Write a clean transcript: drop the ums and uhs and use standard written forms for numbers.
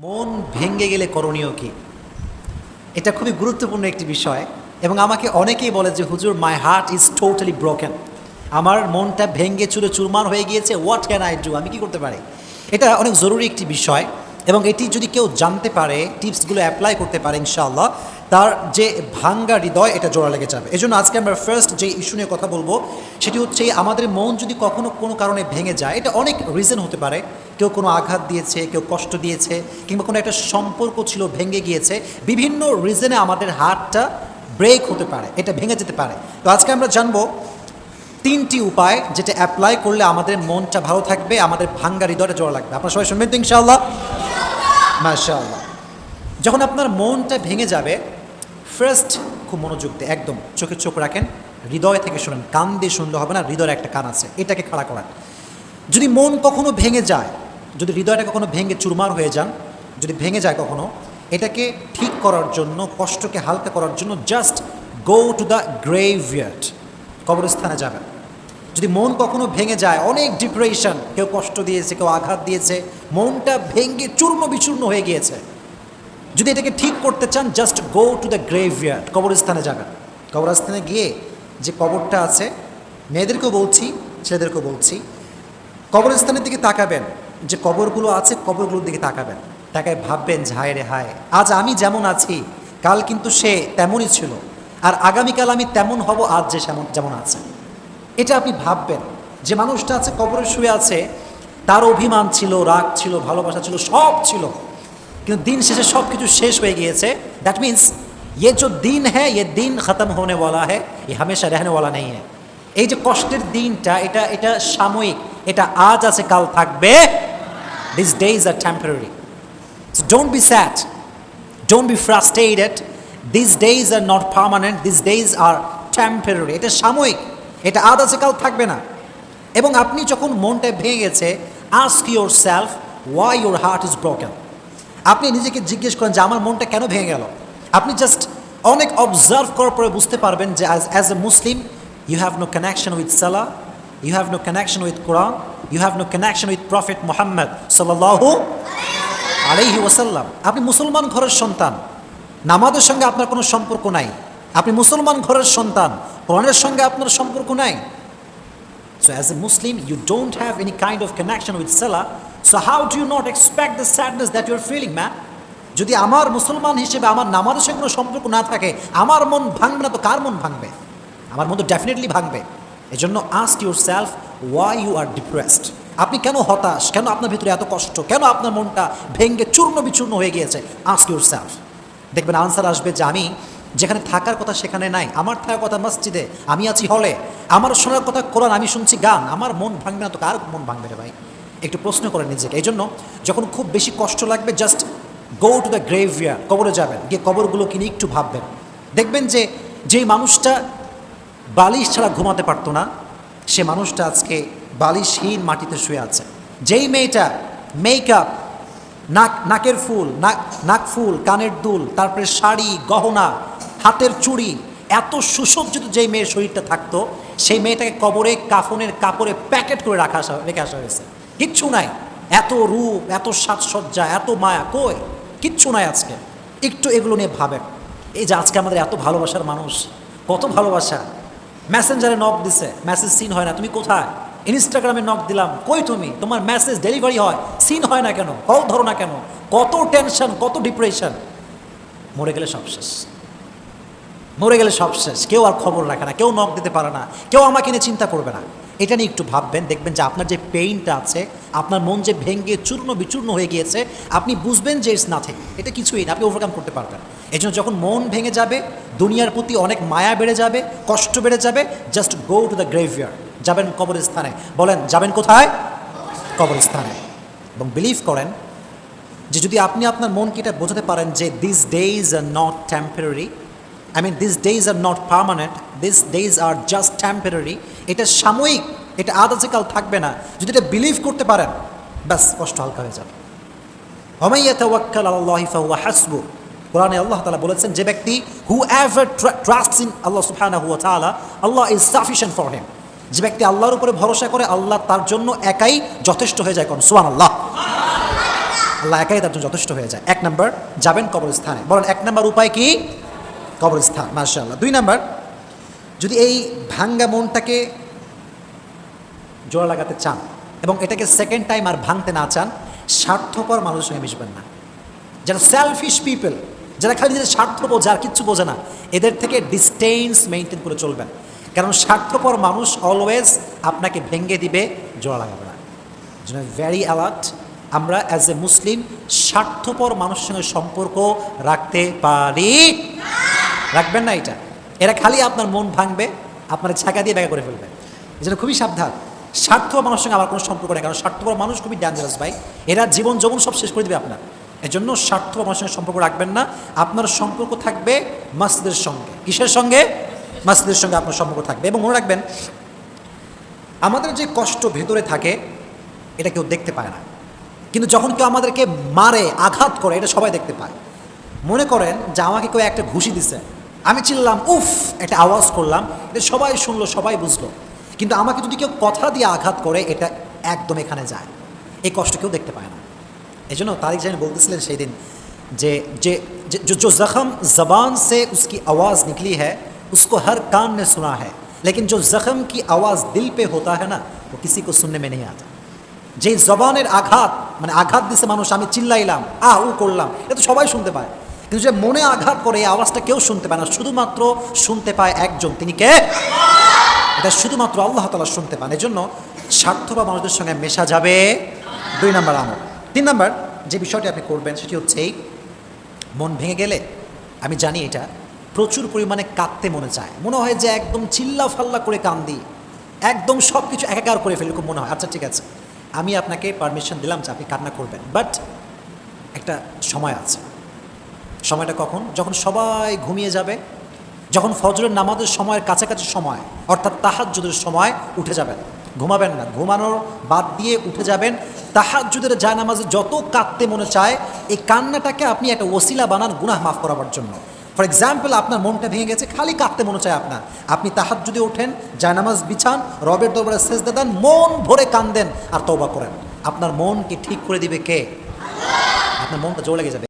মন ভেঙে গেলে করণীয় কি? এটা খুবই গুরুত্বপূর্ণ একটি বিষয় এবং আমাকে অনেকেই বলে যে হুজুর, my heart is totally broken, আমার মনটা ভেঙে চুরে চুরমার হয়ে গিয়েছে, হোয়াট ক্যান আই ডু, আমি কি করতে পারি? এটা অনেক জরুরি একটি বিষয় এবং এটি যদি কেউ জানতে পারে, টিপসগুলো অ্যাপ্লাই করতে পারে, ইনশাআল্লাহ তার যে ভাঙ্গা হৃদয় এটা জোড়া লেগে যাবে। এই জন্য আজকে আমরা ফার্স্ট যে ইস্যু নিয়ে কথা বলবো সেটি হচ্ছে আমাদের মন যদি কখনো কোনো কারণে ভেঙে যায়, এটা অনেক রিজন হতে পারে। কেউ কোনো আঘাত দিয়েছে, কেউ কষ্ট দিয়েছে, কিংবা কোনো একটা সম্পর্ক ছিল ভেঙে গিয়েছে, বিভিন্ন রিজনে আমাদের হার্টটা ব্রেক হতে পারে, এটা ভেঙে যেতে পারে। তো আজকে আমরা জানবো তিনটি উপায় যেটা অ্যাপ্লাই করলে আমাদের মনটা ভালো থাকবে, আমাদের ভাঙ্গা হৃদয়টা জোড়া লাগবে। আপনারা সবাই শুনবেন তো ইনশাআল্লাহ? মাশাআল্লাহ। যখন আপনার মনটা ভেঙে যাবে, ফার্স্ট খুব মনোযোগ দিয়ে একদম চোখে চোখ রাখেন, হৃদয় থেকে শুনেন, কান দিয়ে শুনলে হবে না, হৃদয়ের একটা কান আছে, এটাকে খাড়া করান। যদি মন কখনো ভেঙে যায়, যদি হৃদয়টা কখনো ভেঙে চুরমার হয়ে যান, যদি ভেঙে যায় কখনো, এটাকে ঠিক করার জন্য, কষ্টকে হালকা করার জন্য জাস্ট গো টু দ্য গ্রেভইয়ার্ড, কবরস্থানে যাবেন। যদি মন কখনো ভেঙে যায়, অনেক ডিপ্রেশন, কেউ কষ্ট দিয়েছে, কেউ আঘাত দিয়েছে, মনটা ভেঙে চূর্ণ বিচূর্ণ হয়ে গিয়েছে, যদি এটাকে ঠিক করতে চান জাস্ট গো টু দ্য গ্রেভইয়ার্ড, কবরস্থানে যাবেন। কবরস্থানে গিয়ে যে কবরটা আছে, মেয়েদেরকেও বলছি, ছেলেদেরকেও বলছি, কবরস্থানের দিকে তাকাবেন, যে কবরগুলো আছে কবরগুলোর দিকে তাকাবেন, তাকায় ভাববেন যে হায় রে হায়, আজ আমি যেমন আছি কাল কিন্তু সে তেমনই ছিল, আর আগামীকাল আমি তেমন হব আজ যে যেমন আছে। এটা আপনি ভাববেন, যে মানুষটা আছে কবরে শুয়ে আছে, তার অভিমান ছিল, রাগ ছিল, ভালোবাসা ছিল, সব ছিল, কিন্তু দিন শেষে সব কিছু শেষ হয়ে গিয়েছে। দ্যাট মিন্স ये जो दिन है ये दिन ख़त्म होने वाला है, ये हमेशा रहने वाला नहीं है। এই যে কষ্টের দিনটা, এটা সাময়িক, এটা আজ আছে কাল থাকবে। This days are temporary, so don't be sad, don't be frustrated, this days are not permanent, this days are temporary, এটা সাময়িক, এটা আজ আছে কাল থাকবে না। এবং আপনি যখন মনটা ভেঙে গেছে, ask your self why your heart is broken. আপনি নিজেকে জিজ্ঞেস করেন যে আমার মনটা কেন ভেঙে গেল। আপনি জাস্ট অনেক অবজার্ভ করার পরে বুঝতে পারবেন যে as a Muslim you have no connection with Salah, you have no connection with Quran, you have no connection with Prophet Muhammad sallallahu alayhi wasallam. আপনি মুসলমান ঘরের সন্তান, নামাজের সঙ্গে আপনার কোনো সম্পর্ক নাই। আপনি মুসলমান ঘরের সন্তান, কোরআনের সঙ্গে আপনার সম্পর্ক নাই। So as a Muslim you don't have any kind of connection with Salah, so how do you not expect the sadness that you are feeling, man? যদি আমার মুসলমান হিসেবে আমার নামাজের সঙ্গে কোনো সম্পর্ক না থাকে, আমার মন ভাঙবে না তো কার মন ভাঙবে? আমার মন তো ডেফিনেটলি ভাঙবে। এই জন্য ask your self why you are depressed. আপনি কেন হতাশ, কেন আপনার ভিতরে এত কষ্ট, কেন আপনার মনটা ভেঙে চূর্ণ বিচূর্ণ হয়ে গিয়েছে? আস্ক ইউর সেলফ, দেখবেন আনসার আসবে যে আমি যেখানে থাকার কথা সেখানে নাই, আমার থাকার কথা মসজিদে, আমি আছি হলে, আমার শোনার কথা কোরআন, আমি শুনছি গান, আমার মন ভাঙবে না তো কার মন ভাঙবে রে ভাই? একটু প্রশ্ন করেন নিজেকে। এই জন্য যখন খুব বেশি কষ্ট লাগবে জাস্ট গো টু দ্য গ্রেভইয়ার্ড, কবরে যাবেন, গিয়ে কবরগুলো কিনে একটু ভাববেন। দেখবেন যে যেই মানুষটা বালিশ ছাড়া ঘুমাতে পারতো না, সে মানুষটা আজকে বালিশহীন মাটিতে শুয়ে আছে। যেই মেয়েটা মেকআপ, নাকের ফুল, নাক ফুল, কানের দুল, তারপরে শাড়ি, গহনা, হাতের চুড়ি, এত সুসজ্জিত যেই মেয়ের শরীরটা থাকতো, সেই মেয়েটাকে কবরে কাফনের কাপড়ে প্যাকেট করে রেখে আসা হয়েছে। কিচ্ছু নাই, এত রূপ, এত সাজসজ্জা, এত মায়া, কই? কিচ্ছু নাই আজকে। একটু এগুলো নিয়ে ভাবেন। এই যে আজকে আমাদের এত ভালোবাসার মানুষ, কত ভালোবাসা, মেসেঞ্জারে নক দিছে, মেসেজ সিন হয় না, তুমি কোথায়? ইনস্টাগ্রামে নক দিলাম, কই তুমি? তোমার মেসেজ ডেলিভারি হয়, সিন হয় না কেন? কল ধরো না কেন? কত টেনশন, কত ডিপ্রেশন। মরে গেলে সব শেষ, মরে গেলে সব শেষ। কেউ আর খবর রাখে না, কেউ নক দিতে পারে না, কেউ আমাকে নিয়ে চিন্তা করবে না। এটা নিয়ে একটু ভাববেন, দেখবেন যে আপনার যে পেইনটা আছে, আপনার মন যে ভেঙে চূর্ণ বিচূর্ণ হয়ে গিয়েছে, আপনি বুঝবেন যে ইটস নাথিং, এটা কিছুই না, আপনি ওভারকাম করতে পারবেন। এই জন্য যখন মন ভেঙে যাবে, দুনিয়ার প্রতি অনেক মায়া বেড়ে যাবে, কষ্ট বেড়ে যাবে, জাস্ট গো টু দ্য গ্রেভইয়ার্ড, যাবেন কবরস্থানে। বলেন যাবেন কোথায়? কবরস্থানে। এবং বিলিভ করেন যে যদি আপনি আপনার মনকে এটা বোঝাতে পারেন যে this days are not temporary, I mean these days are not permanent, these days are just temporary, এটা সাময়িক, এটা আজ আছে কাল থাকবে না, যদি এটা বিলিভ করতে পারেন, ব্যাস কষ্ট হালকা হয়ে যাবে। ওয়া ইয়াতাওয়াক্কাল আলাল্লাহি ফাহুয়া হাসবু, কোরআনে আল্লাহ তাআলা বলেছেন যে ব্যক্তি হু এভার ট্রাস্টস ইন আল্লাহ সুবহানাহু ওয়া তাআলা, আল্লাহ ইজ সাফিশিয়েন্ট ফর হিম। যে ব্যক্তি আল্লাহর উপরে ভরসা করে, আল্লাহ তার জন্য একাই যথেষ্ট হয়ে যায়। কোন সুবহানাল্লাহ। আল্লাহ একাই তার জন্য যথেষ্ট হয়ে যায়। 1 নাম্বার, যাবেন কবরস্থানে। বলেন 1 নাম্বার উপায় কি? কবরস্থান। মাশাআল্লাহ। 2 নাম্বার, যদি এই ভাঙ্গা মনটাকে জোড়া লাগাতে চান এবং এটাকে সেকেন্ড টাইম আর ভাঙতে না চান, স্বার্থপর মানুষের সঙ্গে মিশবেন না। যারা সেলফিশ পিপল, যারা খালি নিজের স্বার্থ বোঝে আর কিচ্ছু বোঝে না, এদের থেকে ডিস্টেন্স মেনটেন করে চলবেন। কারণ স্বার্থপর মানুষ অলওয়েজ আপনাকে ভেঙে দিবে, জোড়া লাগাবে না। জন্য ভেরি অ্যালার্ট। আমরা অ্যাজ এ মুসলিম স্বার্থপর মানুষের সঙ্গে সম্পর্ক রাখতে পারি? রাখবেন না। এরা খালি আপনার মন ভাঙবে, আপনার ছাকা দিয়ে ব্যাগা করে ফেলবে। এই জন্য খুবই সাবধান। স্বার্থপর মানুষের সঙ্গে আমার কোনো সম্পর্ক নেই, কারণ স্বার্থপর মানুষ খুবই ডেঞ্জারাস ভাই। এরা জীবন যৌবন সব শেষ করে দেবে আপনার। এই জন্য স্বার্থপর মানুষের সঙ্গে সম্পর্ক রাখবেন না। আপনার সম্পর্ক থাকবে মসজিদের সঙ্গে। কিসের সঙ্গে? মসজিদের সঙ্গে আপনার সম্পর্ক থাকবে। এবং মনে রাখবেন, আমাদের যে কষ্ট ভেতরে থাকে এটা কেউ দেখতে পায় না, কিন্তু যখন কেউ আমাদেরকে মারে, আঘাত করে, এটা সবাই দেখতে পায়। মনে করেন যে আমাকে কেউ একটা ঘুষি দিছে, আমি চিল্লাম, উফ, একটা আওয়াজ করলাম, এটা সবাই শুনলো, সবাই বুঝলো। কিন্তু আমাকে যদি কেউ কথা দিয়ে আঘাত করে, এটা একদম এখানে যায়, এই কষ্ট কেউ দেখতে পায় না। এই জন্য তারিক জানি বলতেছিলেন সেই দিন যে जो जख्म ज़बान से उसकी आवाज़ निकली है उसको हर कान ने सुना है, लेकिन जो जख्म की आवाज़ दिल पे होता है ना, वो किसी को सुनने में नहीं आता। যে জবানের আঘাত, মানে আঘাত দিছে মানুষ, আমি চিল্লাইলাম, উ করলাম, এটা তো সবাই শুনতে পায়, কিন্তু যে মনে আঘাত করে এই আওয়াজটা কেউ শুনতে পায় না। শুধুমাত্র শুনতে পায় একজন, তিনি কে? এটা শুধুমাত্র আল্লাহ তাআলা শুনতে পান। এই জন্য স্বার্থপর মানুষদের সঙ্গে মেশা যাবে। 2 নাম্বার আমল। 3 নাম্বার যে বিষয়টি আপনি করবেন সেটি হচ্ছে এই, মন ভেঙে গেলে, আমি জানি এটা প্রচুর পরিমাণে কাঁদতে মনে চায়, মনে হয় যে একদম চিল্লা ফাল্লা করে কান্দি, একদম সব কিছু একাকার করে ফেলে, খুব মনে হয়। আচ্ছা ঠিক আছে, আমি আপনাকে পারমিশন দিলাম যে আপনি কান্না করবেন, বাট একটা সময় আছে। সময়টা কখন? যখন সবাই ঘুমিয়ে যাবে, যখন ফজরের নামাজের সময়ের কাছাকাছি সময়, অর্থাৎ তাহাজ্জুদের সময় উঠে যাবেন। ঘুমাবেন না, ঘুমানোর বাদ দিয়ে উঠে যাবেন। তাহাজ্জুদের জায়নামাজে যত কাঁদতে মনে চায়, এই কান্নাটাকে আপনি একটা ওসিলা বানান গুনাহ মাফ করাবার জন্য। ফর এক্সাম্পল, আপনার মনটা ভেঙে গেছে, খালি কাঁদতে মনে চায় আপনার, আপনি তাহাজ্জুদে ওঠেন, জায়নামাজ বিছান, রবের দরবারে সেজদা দেন, মন ভরে কান্দেন আর তওবা করেন। আপনার মনকে ঠিক করে দিবে কে? আপনার মনটা জোর লেগে যাবে।